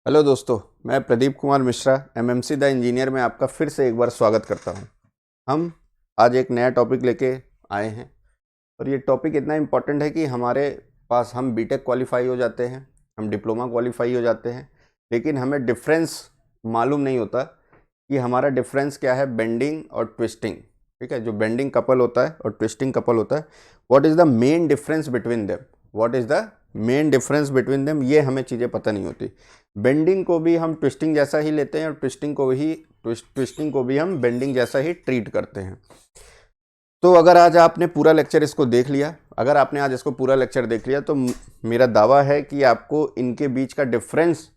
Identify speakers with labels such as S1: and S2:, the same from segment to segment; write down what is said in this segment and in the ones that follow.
S1: Hello दोस्तों, मैं Pradeep Kumar Mishra MMC the engineer में आपका फिर से एक बार स्वागत करता हूं। हम आज एक नया टॉपिक लेके आए हैं और ये टॉपिक इतना इम्पोर्टेंट है कि हमारे पास हम बीटेक क्वालिफाई हो जाते हैं, हम डिप्लोमा क्वालिफाई हो जाते हैं, लेकिन हमें डिफरेंस मालूम नहीं होता कि हमारा डिफरेंस क्या है बेंडिंग और ट्विस्टिंग। ठीक है, जो बेंडिंग कपल होता है और ट्विस्टिंग कपल होता है, what is the main difference between them, what is the main difference between them, ये हमें चीज़ें पता नहीं होती। बेंडिंग को भी हम ट्विस्टिंग जैसा ही लेते हैं और ट्विस्टिंग को भी हम बेंडिंग जैसा ही ट्रीट करते हैं। तो अगर आज आपने पूरा लेक्चर इसको देख लिया, अगर आपने आज इसको पूरा लेक्चर देख लिया तो मेरा दावा है कि आपको इनके बीच का डिफरेंस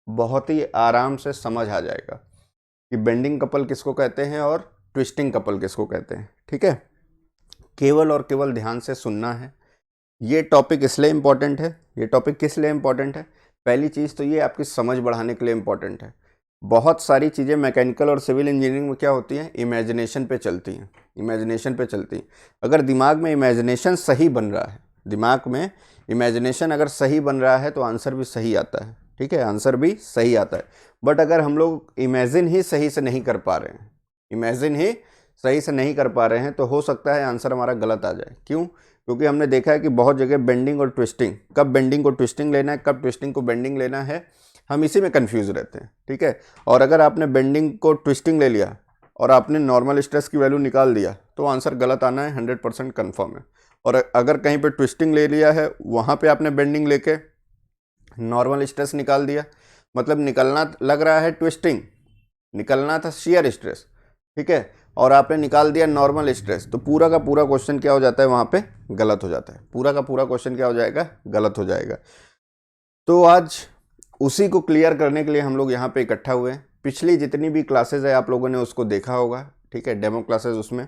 S1: बहुत ही आराम से समझ आ जाएगा कि बेंडिंग कपल किसको कहते हैं और ट्विस्टिंग कपल किसको कहते हैं। ठीक है, केवल और केवल ध्यान से सुनना है। ये टॉपिक इसलिए इम्पॉर्टेंट है, ये टॉपिक किस लिए इम्पॉर्टेंट है? पहली चीज़ तो ये आपकी समझ बढ़ाने के लिए इम्पॉर्टेंट है। बहुत सारी चीज़ें मैकेनिकल और सिविल इंजीनियरिंग में क्या होती हैं, इमेजिनेशन पे चलती हैं, इमेजिनेशन पे चलती हैं। अगर दिमाग में इमेजिनेशन सही बन रहा है, दिमाग में इमेजिनेशन अगर सही बन रहा है तो आंसर भी सही आता है। ठीक है, आंसर भी सही आता है। बट अगर हम लोग इमेजिन ही सही से नहीं कर पा रहे हैं, इमेजिन ही सही से नहीं कर पा रहे हैं, तो हो सकता है आंसर हमारा गलत आ जाए। क्यों? क्योंकि हमने देखा है कि बहुत जगह बेंडिंग और ट्विस्टिंग, कब बेंडिंग को ट्विस्टिंग लेना है, कब ट्विस्टिंग को बेंडिंग लेना है, हम इसी में कंफ्यूज रहते हैं। ठीक है, और अगर आपने बेंडिंग को ट्विस्टिंग ले लिया और आपने नॉर्मल स्ट्रेस की वैल्यू निकाल दिया तो आंसर गलत आना है, 100% कन्फर्म है। और अगर कहीं पे ट्विस्टिंग ले लिया है, वहाँ पे आपने बेंडिंग लेके नॉर्मल स्ट्रेस निकाल दिया, मतलब निकलना लग रहा है ट्विस्टिंग, निकलना था शियर स्ट्रेस। ठीक है, और आपने निकाल दिया नॉर्मल स्ट्रेस, तो पूरा का पूरा क्वेश्चन क्या हो जाता है, वहाँ पे गलत हो जाता है। पूरा का पूरा क्वेश्चन क्या हो जाएगा, गलत हो जाएगा। तो आज उसी को क्लियर करने के लिए हम लोग यहाँ पे इकट्ठा हुए हैं। पिछली जितनी भी क्लासेज है आप लोगों ने उसको देखा होगा। ठीक है, डेमो क्लासेज, उसमें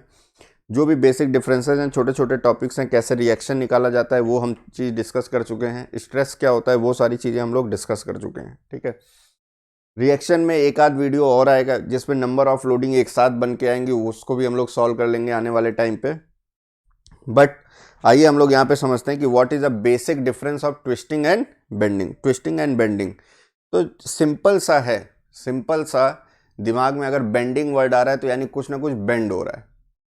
S1: जो भी बेसिक डिफरेंसेज हैं, छोटे छोटे टॉपिक्स हैं, कैसे रिएक्शन निकाला जाता है वो हम चीज़ डिस्कस कर चुके हैं। स्ट्रेस क्या होता है वो सारी चीज़ें हम लोग डिस्कस कर चुके हैं। ठीक है, रिएक्शन में एक आध वीडियो और आएगा जिसमें नंबर ऑफ लोडिंग एक साथ बन के आएंगे, उसको भी हम लोग सॉल्व कर लेंगे आने वाले टाइम पे। बट आइए हम लोग यहाँ पे समझते हैं कि what is the basic difference of twisting and bending. Twisting and bending तो सिंपल सा है, सिंपल सा। दिमाग में अगर बेंडिंग वर्ड आ रहा है तो यानी कुछ ना कुछ बेंड हो रहा है।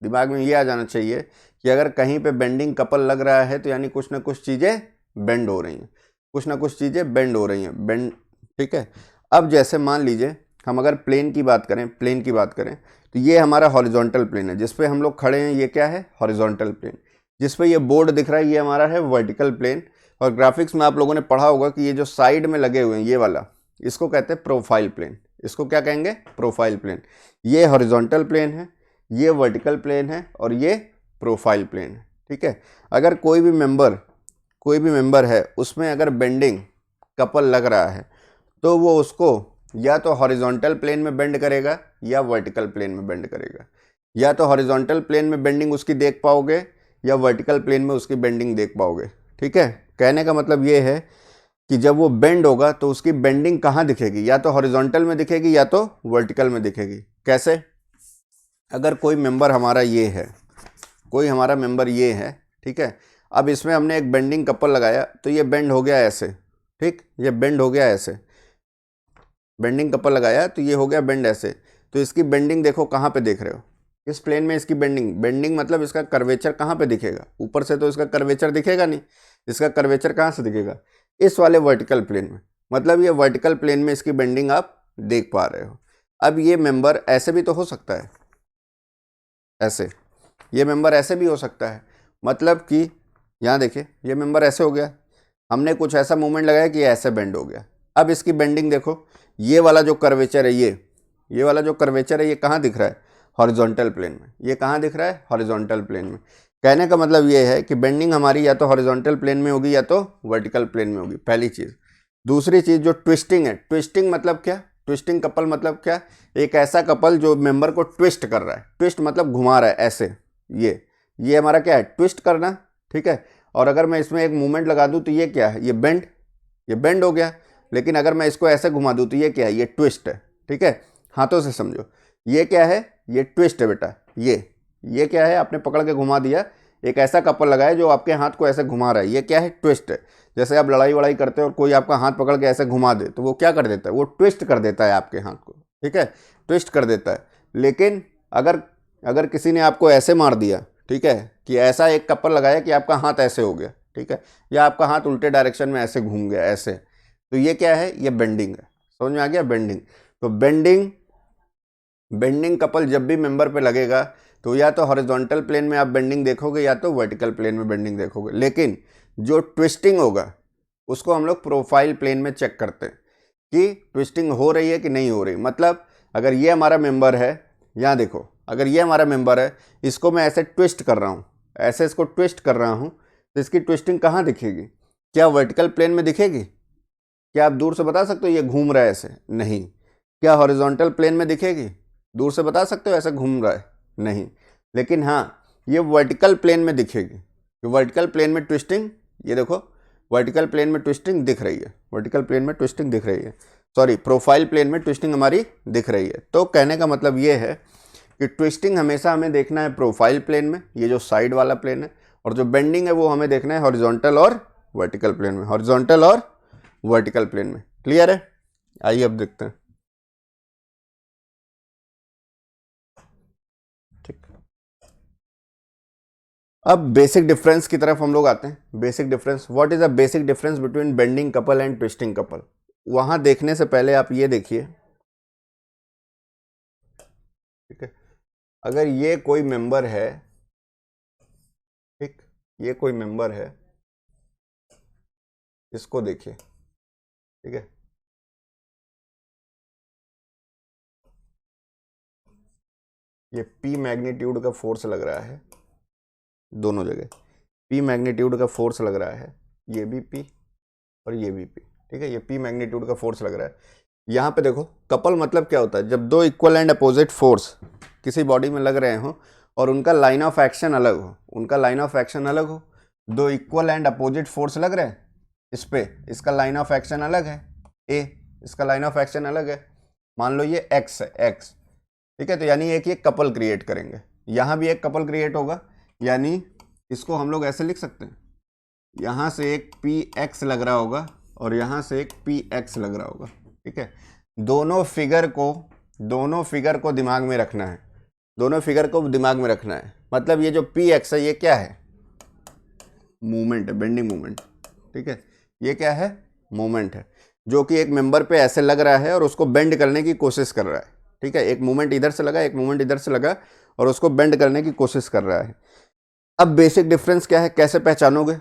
S1: दिमाग में ये आ जाना चाहिए कि अगर कहीं पे बेंडिंग कपल लग रहा है तो यानी कुछ ना कुछ चीज़ें बेंड हो रही हैं, कुछ ना कुछ चीज़ें बेंड हो रही हैं, बेंड। ठीक है, अब जैसे मान लीजिए हम अगर प्लेन की बात करें, प्लेन की बात करें तो ये हमारा हॉरिजॉन्टल प्लेन है जिस पे हम लोग खड़े हैं, ये क्या है, हॉरिजॉन्टल प्लेन। जिस पे ये बोर्ड दिख रहा है ये हमारा है वर्टिकल प्लेन। और ग्राफिक्स में आप लोगों ने पढ़ा होगा कि ये जो साइड में लगे हुए हैं ये वाला, इसको कहते हैं प्रोफाइल प्लेन। इसको क्या कहेंगे, प्रोफाइल प्लेन। ये हॉरिजॉन्टल प्लेन है, ये वर्टिकल प्लेन है और ये प्रोफाइल प्लेन है। ठीक है, अगर कोई भी मेंबर है उसमें अगर बेंडिंग कपल लग रहा है तो वो उसको या तो हॉरिजॉन्टल प्लेन में बेंड करेगा या वर्टिकल प्लेन में बेंड करेगा। या तो हॉरिजॉन्टल प्लेन में बेंडिंग उसकी देख पाओगे या वर्टिकल प्लेन में उसकी बेंडिंग देख पाओगे। ठीक है, कहने का मतलब ये है कि जब वो बेंड होगा तो उसकी बेंडिंग कहाँ दिखेगी, या तो हॉरिजॉन्टल में दिखेगी या तो वर्टिकल में दिखेगी। कैसे? अगर कोई मेंबर हमारा ये है, कोई हमारा मेंबर ये है, ठीक है, अब इसमें हमने एक बेंडिंग कपल लगाया तो ये बेंड हो गया ऐसे। ठीक, ये बेंड हो गया ऐसे, बेंडिंग कपल लगाया तो ये हो गया बेंड ऐसे। तो इसकी बेंडिंग देखो कहाँ पे देख रहे हो, इस प्लेन में इसकी बेंडिंग मतलब इसका कर्वेचर कहाँ पे दिखेगा, ऊपर से तो इसका कर्वेचर दिखेगा नहीं। इसका कर्वेचर कहाँ से दिखेगा, इस वाले वर्टिकल प्लेन में। मतलब ये वर्टिकल प्लेन में इसकी बेंडिंग आप देख पा रहे हो। अब ये मेंबर ऐसे भी तो हो सकता है, ऐसे, ये मेंबर ऐसे भी हो सकता है। मतलब कि यहाँ देखिए ये मेंबर ऐसे हो गया, हमने कुछ ऐसा मूवमेंट लगाया कि ऐसे बेंड हो गया। अब इसकी बेंडिंग देखो, ये वाला जो कर्वेचर है, ये वाला जो कर्वेचर है ये कहाँ दिख रहा है, हॉरिजॉन्टल प्लेन में। ये कहाँ दिख रहा है, हॉरिजॉन्टल प्लेन में। कहने का मतलब ये है कि बेंडिंग हमारी या तो हॉरिजॉन्टल प्लेन में होगी या तो वर्टिकल प्लेन में होगी, पहली चीज़। दूसरी चीज़ जो ट्विस्टिंग है, ट्विस्टिंग मतलब क्या, ट्विस्टिंग कपल मतलब क्या, एक ऐसा कपल जो मेंबर को ट्विस्ट कर रहा है। ट्विस्ट मतलब घुमा रहा है ऐसे, ये हमारा क्या है, ट्विस्ट करना। ठीक है, और अगर मैं इसमें एक मूवमेंट लगा दूं तो ये क्या है, ये बेंड हो गया। लेकिन अगर मैं इसको ऐसे घुमा दूं तो ये क्या है, ये ट्विस्ट है। ठीक है, हाथों से समझो, ये क्या है, ये ट्विस्ट है बेटा। ये क्या है, आपने पकड़ के घुमा दिया, एक ऐसा कपल लगा है जो आपके हाथ को ऐसे घुमा रहा है, ये क्या है? ट्विस्ट है। जैसे आप लड़ाई वड़ाई करते हो और कोई आपका हाथ पकड़ के ऐसे घुमा दे तो वो क्या कर देता है? वो ट्विस्ट कर देता है आपके हाथ को, ठीक है, ट्विस्ट कर देता है। लेकिन अगर अगर किसी ने आपको ऐसे मार दिया, ठीक है, कि ऐसा एक कपल लगाया कि आपका हाथ ऐसे हो गया, ठीक है, या आपका हाथ उल्टे डायरेक्शन में ऐसे घूम गया ऐसे, तो ये क्या है? ये बेंडिंग है। समझ में आ गया? बेंडिंग। तो बेंडिंग कपल जब भी मेंबर पे लगेगा तो या तो हॉरिजॉन्टल प्लेन में आप बेंडिंग देखोगे या तो वर्टिकल प्लेन में बेंडिंग देखोगे। लेकिन जो ट्विस्टिंग होगा उसको हम लोग प्रोफाइल प्लेन में चेक करते हैं कि ट्विस्टिंग हो रही है कि नहीं हो रही। मतलब अगर ये हमारा मेंबर है, यहाँ देखो, अगर ये हमारा मेंबर है, इसको मैं ऐसे ट्विस्ट कर रहा हूँ, ऐसे इसको ट्विस्ट कर रहा हूँ, तो इसकी ट्विस्टिंग कहाँ दिखेगी? क्या वर्टिकल प्लेन में दिखेगी? क्या आप दूर से बता सकते हो ये घूम रहा है ऐसे? नहीं। क्या हॉरिजॉन्टल प्लेन में दिखेगी? दूर से बता सकते हो ऐसे घूम रहा है? नहीं। लेकिन हाँ, ये वर्टिकल प्लेन में दिखेगी। वर्टिकल प्लेन में ट्विस्टिंग, ये देखो, वर्टिकल प्लेन में ट्विस्टिंग दिख रही है, वर्टिकल प्लेन में ट्विस्टिंग दिख रही है, सॉरी, प्रोफाइल प्लेन में ट्विस्टिंग हमारी दिख रही है। तो कहने का मतलब ये है कि ट्विस्टिंग हमेशा हमें देखना है प्रोफाइल प्लेन में, ये जो साइड वाला प्लेन है, और जो बेंडिंग है वो हमें देखना है हॉरिजॉन्टल और वर्टिकल प्लेन में, हॉरिजॉन्टल और वर्टिकल प्लेन में। क्लियर है? आइए अब देखते हैं। ठीक, अब बेसिक डिफरेंस की तरफ हम लोग आते हैं। Basic difference, what is a basic difference between bending couple and twisting couple? वहां देखने से पहले आप ये देखिए, ठीक है, अगर ये कोई मेंबर है, ठीक, ये कोई मेंबर है, इसको देखिए, ठीक है, ये P मैग्नीट्यूड का फोर्स लग रहा है दोनों जगह, P मैग्नीट्यूड का फोर्स लग रहा है, ये भी P और ये भी P, ठीक है, ये P मैग्नीट्यूड का फोर्स लग रहा है। यहाँ पे देखो, कपल मतलब क्या होता है? जब दो इक्वल एंड अपोजिट फोर्स किसी बॉडी में लग रहे हो और उनका लाइन ऑफ एक्शन अलग हो, उनका लाइन ऑफ एक्शन अलग हो, दो इक्वल एंड अपोजिट फोर्स लग रहे हैं इस पे, इसका लाइन ऑफ एक्शन अलग है A, इसका लाइन ऑफ एक्शन अलग है, मान लो ये X है, X, ठीक है, तो यानी एक ये कपल क्रिएट करेंगे, यहाँ भी एक कपल क्रिएट होगा, यानी इसको हम लोग ऐसे लिख सकते हैं, यहाँ से एक PX लग रहा होगा और यहाँ से एक PX लग रहा होगा, ठीक है। दोनों फिगर को दिमाग में रखना है, दोनों फिगर को दिमाग में रखना है। मतलब ये जो PX है ये क्या है? मूवमेंट है, बेंडिंग मूवमेंट, ठीक है, ये क्या है? मूवमेंट है, जो कि एक मेंबर पे ऐसे लग रहा है और उसको बेंड करने की कोशिश कर रहा है, ठीक है, एक मूवमेंट इधर से लगा, एक मूवमेंट इधर से लगा और उसको बेंड करने की कोशिश कर रहा है। अब बेसिक डिफरेंस क्या है, कैसे पहचानोगे?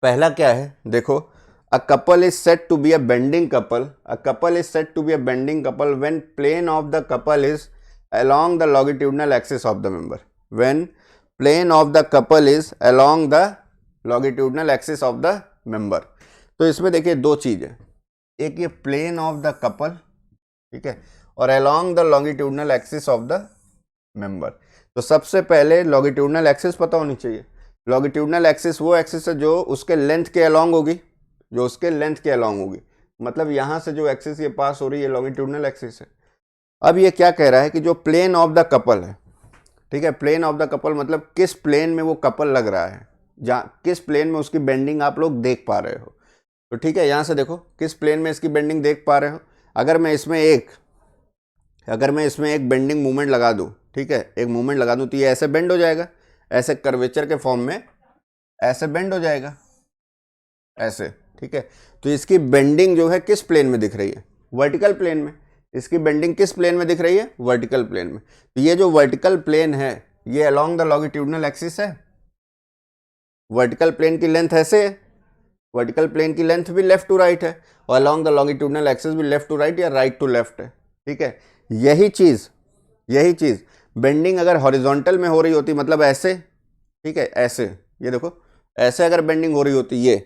S1: पहला क्या है, देखो, a couple is said to be a bending couple, a couple is said to be a bending couple when plane of the couple is along the longitudinal axis of the member, when plane of the couple is along the longitudinal axis of the member। तो इसमें देखिए दो चीज है, एक ये plane of the couple, ठीक है, और along the longitudinal axis of the member। तो सबसे पहले longitudinal axis पता होनी चाहिए। longitudinal axis वो एक्सिस है जो उसके लेंथ के along होगी, जो उसके लेंथ के along होगी, मतलब यहां से जो एक्सिस ये पास हो रही है longitudinal axis है। अब ये क्या कह रहा है कि जो प्लेन ऑफ द कपल है, ठीक है, प्लेन ऑफ द कपल मतलब किस प्लेन में वो कपल लग रहा है, जहाँ किस प्लेन में उसकी बेंडिंग आप लोग देख पा रहे हो। तो ठीक है, यहाँ से देखो किस प्लेन में इसकी बेंडिंग देख पा रहे हो। अगर मैं इसमें एक बेंडिंग मूवमेंट लगा दूँ, ठीक है, एक मूवमेंट लगा दूँ तो ये ऐसे बेंड हो जाएगा, ऐसे कर्वेचर के फॉर्म में ऐसे बेंड हो जाएगा ऐसे, ठीक है। तो इसकी बेंडिंग जो है किस प्लेन में दिख रही है? वर्टिकल प्लेन में। इसकी बेंडिंग किस प्लेन में दिख रही है? वर्टिकल प्लेन में। तो ये जो वर्टिकल प्लेन है ये अलोंग द लॉन्गिट्यूडिनल एक्सिस है। वर्टिकल प्लेन की लेंथ ऐसे है, वर्टिकल प्लेन की लेंथ भी लेफ्ट टू राइट है और अलोंग द लॉन्गिट्यूडिनल एक्सिस भी लेफ्ट टू राइट या राइट टू लेफ्ट है, ठीक है। यही चीज बेंडिंग अगर हॉरिजॉन्टल में हो रही होती, मतलब ऐसे, ठीक है, ऐसे, ये देखो ऐसे अगर बेंडिंग हो रही होती ये,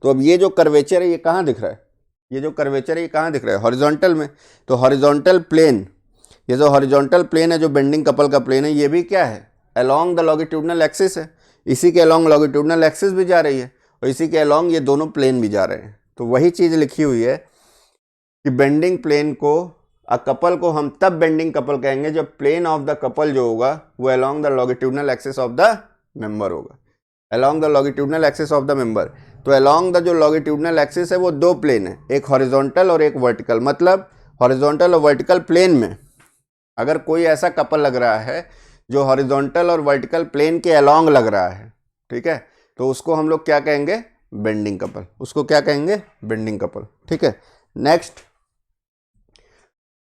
S1: तो अब ये जो कर्वेचर है ये कहाँ दिख रहा है? ये जो कर्वेचर है ये कहाँ दिख रहा है? हॉरिजॉन्टल में। तो हॉरिजॉन्टल प्लेन, ये जो हॉरिजॉन्टल प्लेन है जो बेंडिंग कपल का प्लेन है, ये भी क्या है? अलोंग द लॉन्गिट्यूडिनल एक्सिस है। इसी के अलोंग लॉन्गिट्यूडिनल एक्सिस भी जा रही है और इसी के अलोंग ये दोनों प्लेन भी जा रहे हैं। तो वही चीज़ लिखी हुई है कि बेंडिंग प्लेन को, कपल को हम तब बेंडिंग कपल कहेंगे जब प्लेन ऑफ द कपल जो होगा वो along the longitudinal axis of the member होगा, along the longitudinal axis of the member. तो अलोंग द जो लॉन्गिट्यूडनल एक्सिस है वो दो प्लेन है, एक हॉरिजॉन्टल और एक वर्टिकल। मतलब हॉरिजॉन्टल और वर्टिकल प्लेन में अगर कोई ऐसा कपल लग रहा है जो हॉरिजॉन्टल और वर्टिकल प्लेन के अलोंग लग रहा है, ठीक है, तो उसको हम लोग क्या कहेंगे, बेंडिंग कपल। उसको क्या कहेंगे, बेंडिंग कपल, ठीक है। Next,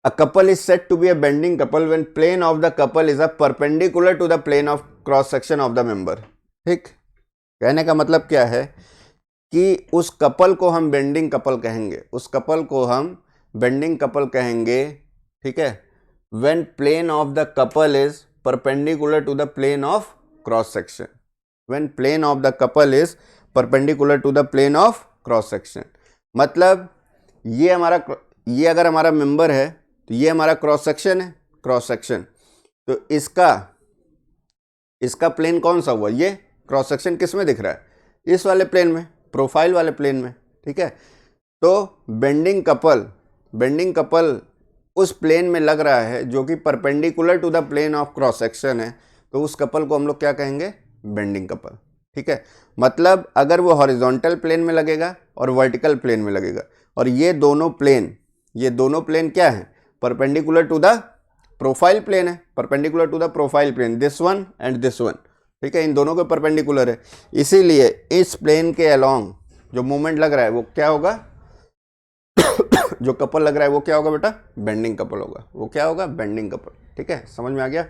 S1: a couple is said to be a bending couple when plane of the couple is a perpendicular to the plane of cross section of the member। ठीक, कहने का मतलब क्या है कि उस कपल को हम बेंडिंग कपल कहेंगे, उस कपल को हम बेंडिंग कपल कहेंगे, ठीक है, when plane of the couple is perpendicular to the plane of cross section, when plane of the couple is perpendicular to the plane of cross section। मतलब ये अगर हमारा मेंबर है तो ये हमारा क्रॉस सेक्शन है, क्रॉस सेक्शन, तो इसका प्लेन कौन सा हुआ, ये क्रॉस सेक्शन किस में दिख रहा है, इस वाले प्लेन में, प्रोफाइल वाले प्लेन में, ठीक है। तो बेंडिंग कपल उस प्लेन में लग रहा है जो कि perpendicular to the plane of cross section है, तो उस कपल को हम लोग क्या कहेंगे, बेंडिंग कपल, ठीक है। मतलब अगर वो हॉरिजॉन्टल प्लेन में लगेगा और वर्टिकल प्लेन में लगेगा, और ये दोनों प्लेन क्या है, perpendicular to the profile plane है, perpendicular to the profile plane, this one and this one, ठीक है, इन दोनों के परपेंडिकुलर है। इसीलिए इस प्लेन के अलोंग जो मूवमेंट लग रहा है वो क्या होगा जो कपल लग रहा है वो क्या होगा बेटा, बेंडिंग कपल होगा, वो क्या होगा, बेंडिंग कपल, ठीक है, समझ में आ गया।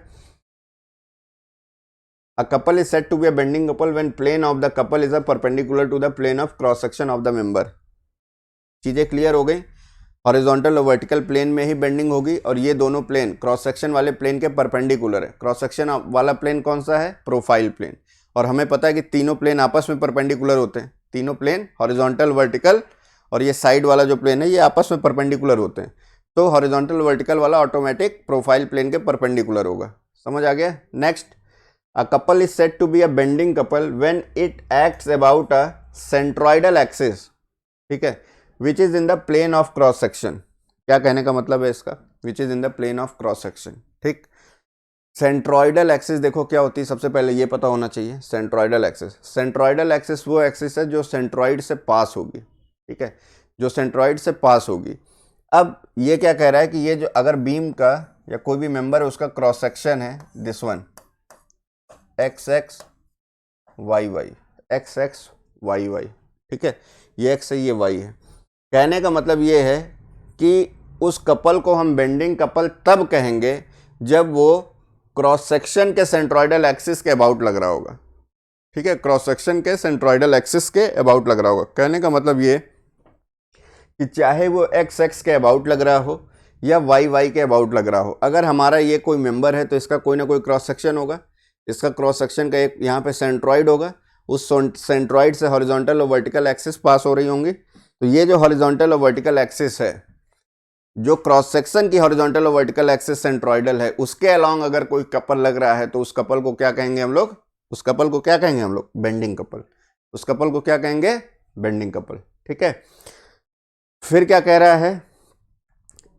S1: A couple is said to be a bending couple when plane of the couple is a perpendicular to the plane of cross section of the member। चीजें क्लियर हो गई, हॉरिजॉन्टल और वर्टिकल प्लेन में ही बेंडिंग होगी, और ये दोनों plane cross section वाले प्लेन के परपेंडिकुलर है। क्रॉस सेक्शन वाला प्लेन कौन सा है, प्रोफाइल प्लेन, और हमें पता है कि तीनों प्लेन आपस में परपेंडिकुलर होते हैं, तीनों प्लेन हॉरिजॉन्टल, वर्टिकल और ये साइड वाला जो प्लेन है ये आपस में परपेंडिकुलर होते हैं, तो हॉरिजॉन्टल वर्टिकल वाला ऑटोमेटिक प्रोफाइल प्लेन के परपेंडिकुलर होगा, समझ आ गया। Next, a couple is said to be a bending couple when it acts about a centroidal axis, ठीक है, which is in the plane of cross section। क्या कहने का मतलब है इसका, which is in the plane of cross section, ठीक। Centroidal axis देखो क्या होती है, सबसे पहले ये पता होना चाहिए, सेंट्रॉइडल एक्सिस वो एक्सिस है जो सेंट्रॉइड से पास होगी, ठीक है, जो सेंट्रॉइड से पास होगी। अब ये क्या कह रहा है कि ये जो अगर बीम का या कोई भी मेंबर है उसका क्रॉस सेक्शन है this one, X X Y Y, ठीक है, ये एक्स है ये वाई है। कहने का मतलब ये है कि उस कपल को हम बेंडिंग कपल तब कहेंगे जब वो क्रॉस सेक्शन के सेंट्रॉइडल एक्सिस के अबाउट लग रहा होगा, ठीक है, क्रॉस सेक्शन के सेंट्रॉइडल एक्सिस के अबाउट लग रहा होगा। कहने का मतलब ये कि चाहे वो एक्स एक्स के अबाउट लग रहा हो या वाई वाई के अबाउट लग रहा हो, अगर हमारा ये कोई मेंबर है तो इसका कोई ना कोई क्रॉस सेक्शन होगा, इसका क्रॉस सेक्शन का एक यहाँ पे सेंट्रॉइड होगा, उस सेंट्रॉइड से हॉरिजॉन्टल और वर्टिकल एक्सिस पास हो रही होंगी। तो ये जो हॉरिजॉन्टल और वर्टिकल एक्सिस है, जो क्रॉस सेक्शन की हॉरिजॉन्टल और वर्टिकल एक्सिस सेंट्रॉइडल है, उसके अलोंग अगर कोई कपल लग रहा है तो उस कपल को क्या कहेंगे हम लोग, उस कपल को क्या कहेंगे हम लोग, बेंडिंग कपल, उस कपल को क्या कहेंगे, बेंडिंग कपल, ठीक है। फिर क्या कह रहा है,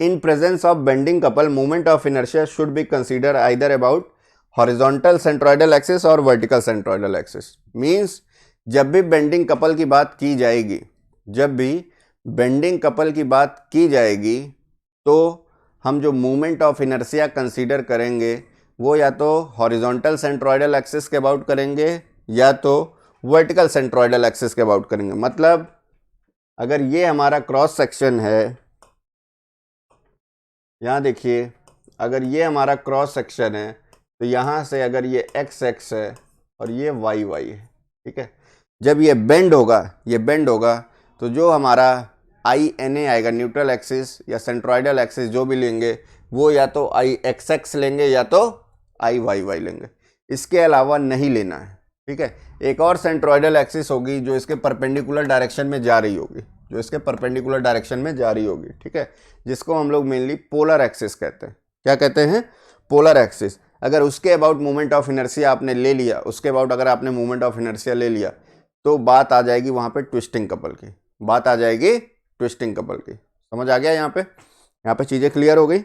S1: in presence of bending couple movement of inertia should be consider either about horizontal centroidal axis और वर्टिकल सेंट्रॉइडल एक्सिस। मींस जब भी बेंडिंग कपल की बात की जाएगी, जब भी बेंडिंग कपल की बात की जाएगी तो हम जो मूवमेंट ऑफ इनर्शिया कंसीडर करेंगे वो या तो हॉरिजॉन्टल सेंट्रॉइडल एक्सिस के अबाउट करेंगे या तो वर्टिकल सेंट्रॉइडल एक्सिस के अबाउट करेंगे। मतलब अगर ये हमारा क्रॉस सेक्शन है, यहाँ देखिए, अगर ये हमारा क्रॉस सेक्शन है तो यहाँ से अगर ये एक्स एक्स है और ये वाई वाई है, ठीक है, जब ये बेंड होगा तो जो हमारा आई एन ए आएगा, न्यूट्रल एक्सिस या सेंट्रॉइडल एक्सिस जो भी लेंगे वो या तो आई एक्स एक्स लेंगे या तो आई वाई वाई लेंगे, इसके अलावा नहीं लेना है, ठीक है। एक और सेंट्रॉइडल एक्सिस होगी जो इसके परपेंडिकुलर डायरेक्शन में जा रही होगी, ठीक है, जिसको हम लोग मेनली पोलर एक्सिस कहते हैं। क्या कहते हैं, पोलर एक्सिस। अगर उसके अबाउट मूवमेंट ऑफ इनर्शिया आपने ले लिया, उसके अबाउट अगर आपने मूवमेंट ऑफ इनर्शिया ले लिया तो बात आ जाएगी वहाँ पे ट्विस्टिंग कपल की, बात आ जाएगी ट्विस्टिंग कपल की। समझ आ गया, यहाँ पे चीज़ें क्लियर हो गई।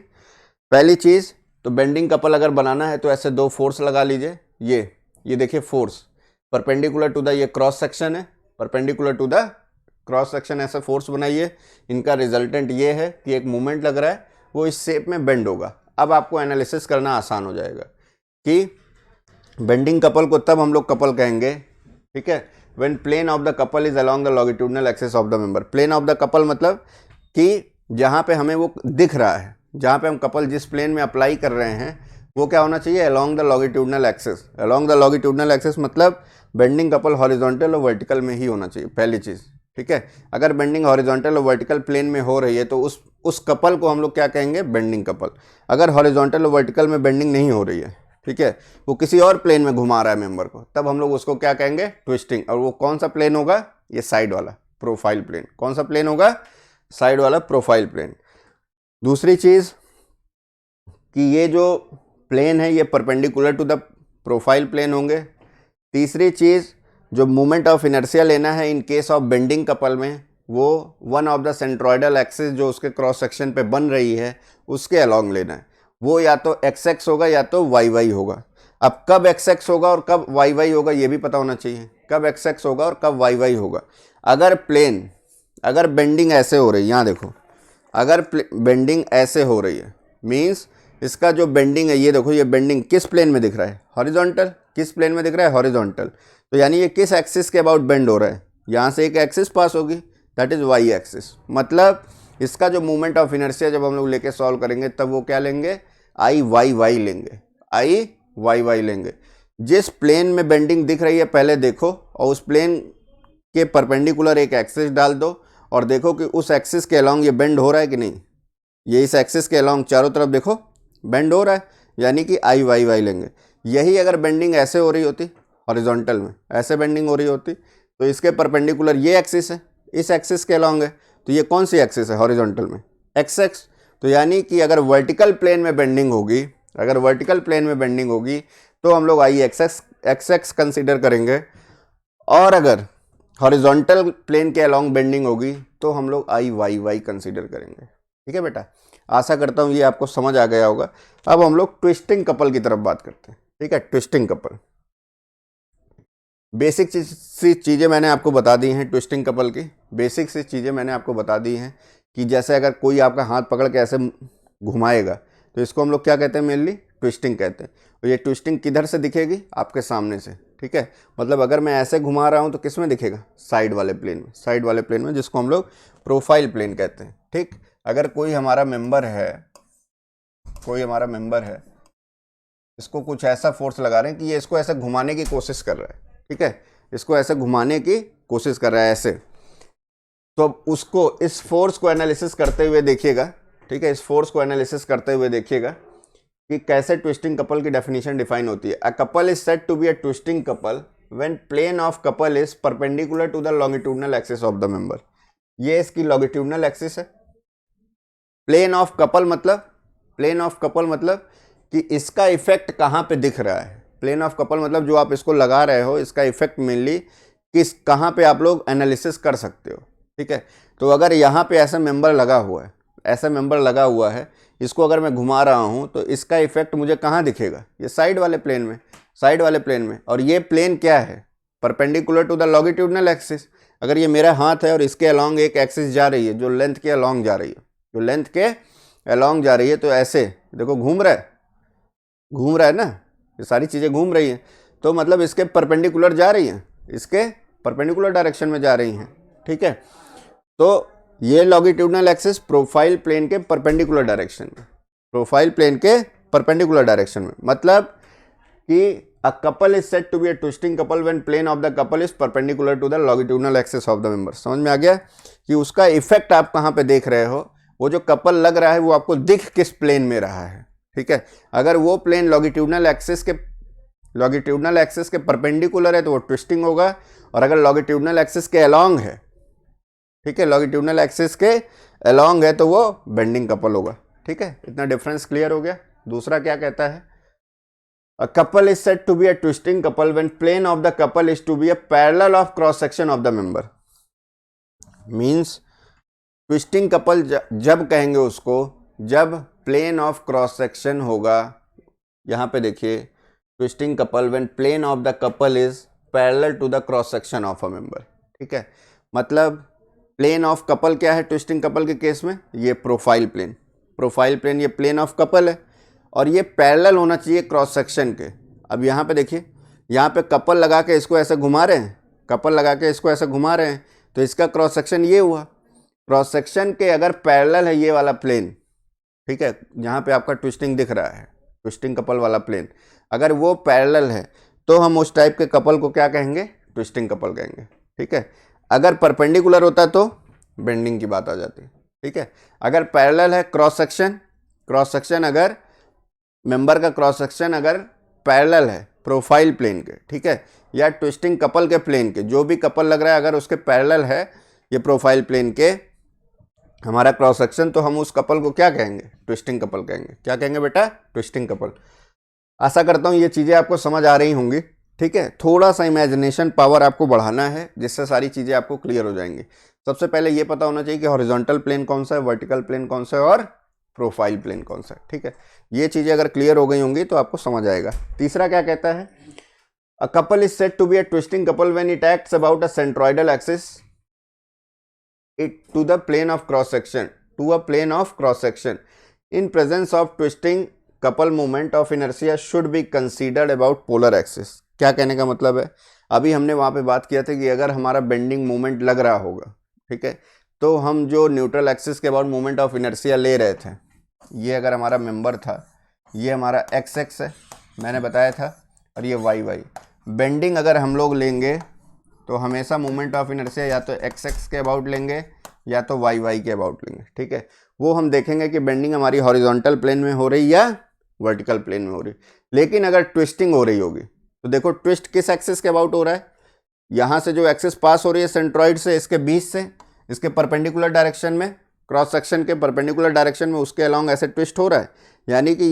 S1: पहली चीज़ तो बेंडिंग कपल अगर बनाना है तो ऐसे दो फोर्स लगा लीजिए, ये ये देखिए फोर्स परपेंडिकुलर टू द, ये क्रॉस सेक्शन है, perpendicular to the cross section ऐसा फोर्स बनाइए। इनका रिजल्टेंट ये है कि एक मोमेंट लग रहा है वो इस शेप में बेंड होगा। अब आपको एनालिसिस करना आसान हो जाएगा कि बेंडिंग कपल को तब हम लोग कपल कहेंगे, ठीक है, when plane of the couple is along the longitudinal axis of the member. Plane of the couple मतलब कि जहाँ पे हमें वो दिख रहा है, जहाँ पे हम कपल जिस प्लेन में अप्लाई कर रहे हैं वो क्या होना चाहिए, along the longitudinal axis. Along the longitudinal axis मतलब बेंडिंग कपल हॉरिजॉन्टल और वर्टिकल में ही होना चाहिए, पहली चीज़, ठीक है। अगर बेंडिंग हॉरिजॉन्टल और वर्टिकल प्लेन में हो रही है तो उस कपल को हम लोग क्या कहेंगे, बेंडिंग कपल। अगर हॉरिजॉन्टल और वर्टिकल में बेंडिंग नहीं हो रही है, ठीक है, वो किसी और प्लेन में घुमा रहा है मेंबर को, तब हम लोग उसको क्या कहेंगे, ट्विस्टिंग। और वो कौन सा प्लेन होगा, ये साइड वाला प्रोफाइल प्लेन। कौन सा प्लेन होगा, साइड वाला प्रोफाइल प्लेन। दूसरी चीज़ कि ये जो प्लेन है ये perpendicular to the profile plane होंगे। तीसरी चीज़, जो मोमेंट ऑफ इनर्शिया लेना है in case of bending couple में, वो one of the centroidal axis जो उसके क्रॉस सेक्शन पे बन रही है उसके अलोंग लेना है। वो या तो एक्स एक्स होगा या तो वाई वाई होगा। अब कब एक्स एक्स होगा और कब वाई वाई होगा ये भी पता होना चाहिए, कब एक्स एक्स होगा और कब वाई वाई होगा। अगर बेंडिंग ऐसे हो रही है, यहाँ देखो, अगर बेंडिंग ऐसे हो रही है मीन्स इसका जो बेंडिंग है, ये देखो, ये बेंडिंग किस प्लेन में दिख रहा है, हॉरिजॉन्टल। किस प्लेन में दिख रहा है, हॉरिजॉन्टल। तो यानी ये किस एक्सिस के अबाउट बेंड हो रहा है, यहाँ से एक एक्सिस पास होगी, दैट इज वाई एक्सिस। मतलब इसका जो मूवमेंट ऑफ इनर्शिया जब हम लोग लेके सॉल्व करेंगे तब वो क्या लेंगे, आई वाई वाई लेंगे, आई वाई वाई लेंगे। जिस प्लेन में बेंडिंग दिख रही है पहले देखो, और उस प्लेन के परपेंडिकुलर एक एक्सिस डाल दो और देखो कि उस एक्सिस के अलोंग ये बेंड हो रहा है कि नहीं। ये इस एक्सिस के अलोंग चारों तरफ देखो बेंड हो रहा है, यानी कि आई वाई वाई लेंगे। यही अगर बेंडिंग ऐसे हो रही होती, हॉरिजॉन्टल में ऐसे बेंडिंग हो रही होती, तो इसके परपेंडिकुलर ये एक्सिस है, इस एक्सिस के अलोंग है, तो ये कौन सी एक्सिस है हॉरिजॉन्टल में, एक्स एक्स। तो यानी कि अगर वर्टिकल प्लेन में बेंडिंग होगी, अगर वर्टिकल प्लेन में बेंडिंग होगी तो हम लोग आई एक्स एक्स कंसिडर करेंगे, और अगर हॉरिजॉन्टल प्लेन के अलोंग बेंडिंग होगी तो हम लोग आई वाई वाई कंसिडर करेंगे। ठीक है बेटा, आशा करता हूँ ये आपको समझ आ गया होगा। अब हम लोग ट्विस्टिंग कपल की तरफ बात करते हैं। ठीक है, ट्विस्टिंग कपल, बेसिक सी चीज़ें मैंने आपको बता दी हैं। ट्विस्टिंग कपल की बेसिक सी चीज़ें मैंने आपको बता दी हैं कि जैसे अगर कोई आपका हाथ पकड़ के ऐसे घुमाएगा तो इसको हम लोग क्या कहते हैं, मेनली ट्विस्टिंग कहते हैं। और ये ट्विस्टिंग किधर से दिखेगी, आपके सामने से। ठीक है, मतलब अगर मैं ऐसे घुमा रहा हूँ तो किस में दिखेगा, साइड वाले प्लेन में, साइड वाले प्लेन में, जिसको हम लोग प्रोफाइल प्लेन कहते हैं। ठीक, अगर कोई हमारा मेंबर है, इसको कुछ ऐसा फोर्स लगा रहे हैं कि ये इसको ऐसे घुमाने की कोशिश कर रहा है, ठीक है, इसको ऐसे घुमाने की कोशिश कर रहा है ऐसे, तो उसको इस फोर्स को एनालिसिस करते हुए देखिएगा। ठीक है, इस फोर्स को एनालिसिस करते हुए देखिएगा कि कैसे ट्विस्टिंग कपल की डेफिनेशन डिफाइन होती है। A couple is said to be a twisting couple when plane of couple is perpendicular to the longitudinal axis of the member. ये इसकी लॉन्गिट्यूडनल एक्सिस है। प्लेन ऑफ कपल मतलब कि इसका effect कहाँ पे दिख रहा है। प्लेन ऑफ कपल मतलब जो आप इसको लगा रहे हो, इसका इफेक्ट मेनली कहाँ पे आप लोग एनालिसिस कर सकते हो। ठीक है, तो अगर यहाँ पे ऐसा मेंबर लगा हुआ है, इसको अगर मैं घुमा रहा हूँ तो इसका इफेक्ट मुझे कहाँ दिखेगा, ये साइड वाले प्लेन में। और ये प्लेन क्या है, perpendicular to the longitudinal axis. अगर ये मेरा हाथ है और इसके अलोंग एक एक्सिस जा रही है जो लेंथ के अलोंग जा रही है, तो ऐसे देखो घूम रहा है ना, ये सारी चीज़ें घूम रही हैं, तो मतलब इसके परपेंडिकुलर जा रही हैं, इसके परपेंडिकुलर डायरेक्शन में जा रही हैं। ठीक है, तो ये लॉन्गिट्यूडनल एक्सिस प्रोफाइल प्लेन के परपेंडिकुलर डायरेक्शन में, मतलब कि a couple is said to be a twisting couple when plane of the couple is perpendicular to the longitudinal axis of the member. समझ में आ गया कि उसका इफेक्ट आप कहाँ पे देख रहे हो, वो जो कपल लग रहा है वो आपको दिख किस प्लेन में रहा है। ठीक है, अगर वो प्लेन लॉन्गिट्यूडनल एक्सिस के परपेंडिकुलर है तो वो ट्विस्टिंग होगा, और अगर लॉन्गिट्यूडनल एक्सिस के अलोंग है, ठीक है, लॉन्गिट्यूडनल एक्सिस के अलोंग है तो वो बेंडिंग कपल होगा। ठीक है, इतना डिफरेंस क्लियर हो गया। दूसरा क्या कहता है, a couple is said to be a twisting couple when plane of the couple is to be a parallel of cross section of the member. Means twisting couple जब कहेंगे उसको जब प्लेन ऑफ क्रॉस सेक्शन होगा, यहाँ पे देखिए twisting couple when plane of the couple is parallel to the cross section of a member. ठीक है, मतलब प्लेन ऑफ कपल क्या है ट्विस्टिंग कपल के केस में, ये प्रोफाइल प्लेन। प्रोफाइल प्लेन ये प्लेन ऑफ कपल है और ये पैरेलल होना चाहिए क्रॉस सेक्शन के। अब यहाँ पे देखिए, यहाँ पे कपल लगा के इसको ऐसे घुमा रहे हैं, कपल लगा के इसको ऐसे घुमा रहे हैं, तो इसका क्रॉस सेक्शन ये हुआ। क्रॉस सेक्शन के अगर पैरेलल है ये वाला प्लेन, ठीक है, यहाँ पे आपका ट्विस्टिंग दिख रहा है, ट्विस्टिंग कपल वाला प्लेन, अगर वो पैरेलल है तो हम उस टाइप के कपल को क्या कहेंगे, ट्विस्टिंग कपल कहेंगे। ठीक है, अगर परपेंडिकुलर होता तो बेंडिंग की बात आ जाती। ठीक है, अगर पैरेलल है क्रॉस सेक्शन अगर मेंबर का क्रॉस सेक्शन अगर पैरेलल है प्रोफाइल प्लेन के, ठीक है, या ट्विस्टिंग कपल के प्लेन के, जो भी कपल लग रहा है अगर उसके पैरेलल है ये प्रोफाइल प्लेन के हमारा क्रॉस सेक्शन, तो हम उस कपल को क्या कहेंगे, ट्विस्टिंग कपल कहेंगे। क्या कहेंगे बेटा, ट्विस्टिंग कपल। आशा करता हूँ ये चीज़ें आपको समझ आ रही होंगी। ठीक है, थोड़ा सा इमेजिनेशन पावर आपको बढ़ाना है जिससे सारी चीज़ें आपको क्लियर हो जाएंगी। सबसे पहले ये पता होना चाहिए कि हॉरिजॉन्टल प्लेन कौन सा है, वर्टिकल प्लेन कौन सा है और प्रोफाइल प्लेन कौन सा है। ठीक है, ये चीज़ें अगर क्लियर हो गई होंगी तो आपको समझ आएगा। तीसरा क्या कहता है, a couple is said to be a twisting couple when it acts about a centroidal axis it to the plane of cross section in presence of twisting couple moment of inertia should be considered about polar axis। क्या कहने का मतलब है, अभी हमने वहाँ पे बात किया था कि अगर हमारा बेंडिंग मोमेंट लग रहा होगा, ठीक है, तो हम जो न्यूट्रल एक्सिस के अबाउट मोमेंट ऑफ इनर्शिया ले रहे थे, ये अगर हमारा मेंबर था, ये हमारा एक्स एक्स है मैंने बताया था, और ये वाई वाई। बेंडिंग अगर हम लोग लेंगे तो हमेशा मोमेंट ऑफ इनर्शिया या तो एक्स एक्स के अबाउट लेंगे या तो वाई वाई के अबाउट लेंगे। ठीक है, वो हम देखेंगे कि बेंडिंग हमारी हॉरिजॉन्टल प्लेन में हो रही या वर्टिकल प्लेन में हो रही। लेकिन अगर ट्विस्टिंग हो रही होगी तो देखो ट्विस्ट किस एक्सिस के अबाउट हो रहा है, यहाँ से जो एक्सिस पास हो रही है सेंट्रॉइड से, इसके बीच से, इसके परपेंडिकुलर डायरेक्शन में, क्रॉस सेक्शन के परपेंडिकुलर डायरेक्शन में उसके अलॉन्ग ऐसे ट्विस्ट हो रहा है। यानी कि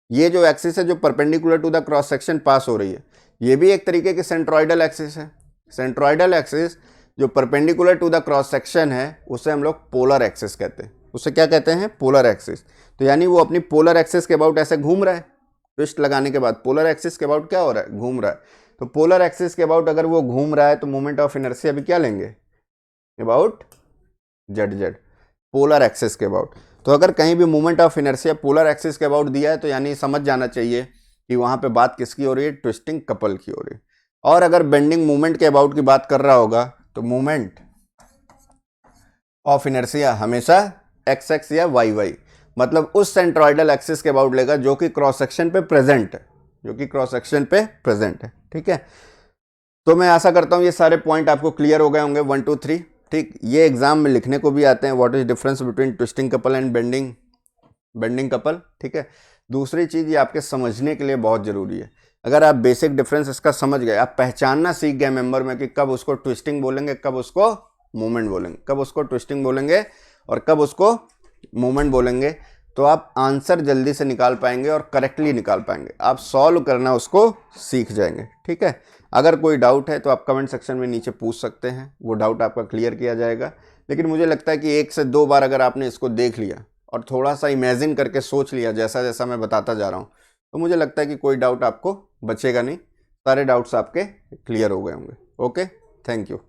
S1: ये जो एक्सिस है जो perpendicular to the cross section pass हो रही है, ये भी एक तरीके की सेंट्रॉइडल एक्सिस है। सेंट्रॉइडल एक्सिस जो perpendicular to the cross section है उसे हम लोग पोलर एक्सिस कहते हैं। उसे क्या कहते हैं, पोलर एक्सिस। तो यानी वो अपनी पोलर एक्सिस के अबाउट ऐसे घूम रहा है, ट्विस्ट लगाने के बाद पोलर एक्सिस के अबाउट क्या हो रहा है, घूम रहा है। तो पोलर एक्सिस के अबाउट अगर वो घूम रहा है तो मोमेंट ऑफ इनर्शिया भी क्या लेंगे, about Z Z, polar axis के अबाउट। तो अगर कहीं भी moment of inertia polar axis के अबाउट दिया है तो यानी समझ जाना चाहिए कि वहाँ पे बात किसकी हो रही है, ट्विस्टिंग कपल की हो रही है। और अगर बेंडिंग मूवमेंट के अबाउट की बात कर रहा होगा तो मूवमेंट ऑफ इनर्शिया हमेशा एक्स एक्स या वाई वाई, मतलब उस सेंट्रॉइडल एक्सिस के अबाउट लेगा जो कि क्रॉस सेक्शन पे प्रेजेंट है, जो कि क्रॉस सेक्शन पे प्रेजेंट है। ठीक है, तो मैं आशा करता हूँ ये सारे पॉइंट आपको क्लियर हो गए होंगे 1 2 3। ठीक, ये एग्जाम में लिखने को भी आते हैं, what is difference between twisting couple and bending couple. ठीक है, दूसरी चीज़ ये आपके समझने के लिए बहुत ज़रूरी है। अगर आप बेसिक डिफरेंस इसका समझ गए, आप पहचानना सीख गए मेंबर में कि कब उसको ट्विस्टिंग बोलेंगे, कब उसको मूवमेंट बोलेंगे, कब उसको ट्विस्टिंग बोलेंगे और कब उसको मूवमेंट बोलेंगे, तो आप आंसर जल्दी से निकाल पाएंगे और करेक्टली निकाल पाएंगे। आप सॉल्व करना उसको सीख जाएंगे। ठीक है, अगर कोई डाउट है तो आप कमेंट सेक्शन में नीचे पूछ सकते हैं, वो डाउट आपका क्लियर किया जाएगा। लेकिन मुझे लगता है कि 1 से 2 बार अगर आपने इसको देख लिया और थोड़ा सा इमेजिन करके सोच लिया जैसा जैसा मैं बताता जा रहा हूँ, तो मुझे लगता है कि कोई डाउट आपको बचेगा नहीं, सारे डाउट्स आपके क्लियर हो गए होंगे। Okay, thank you.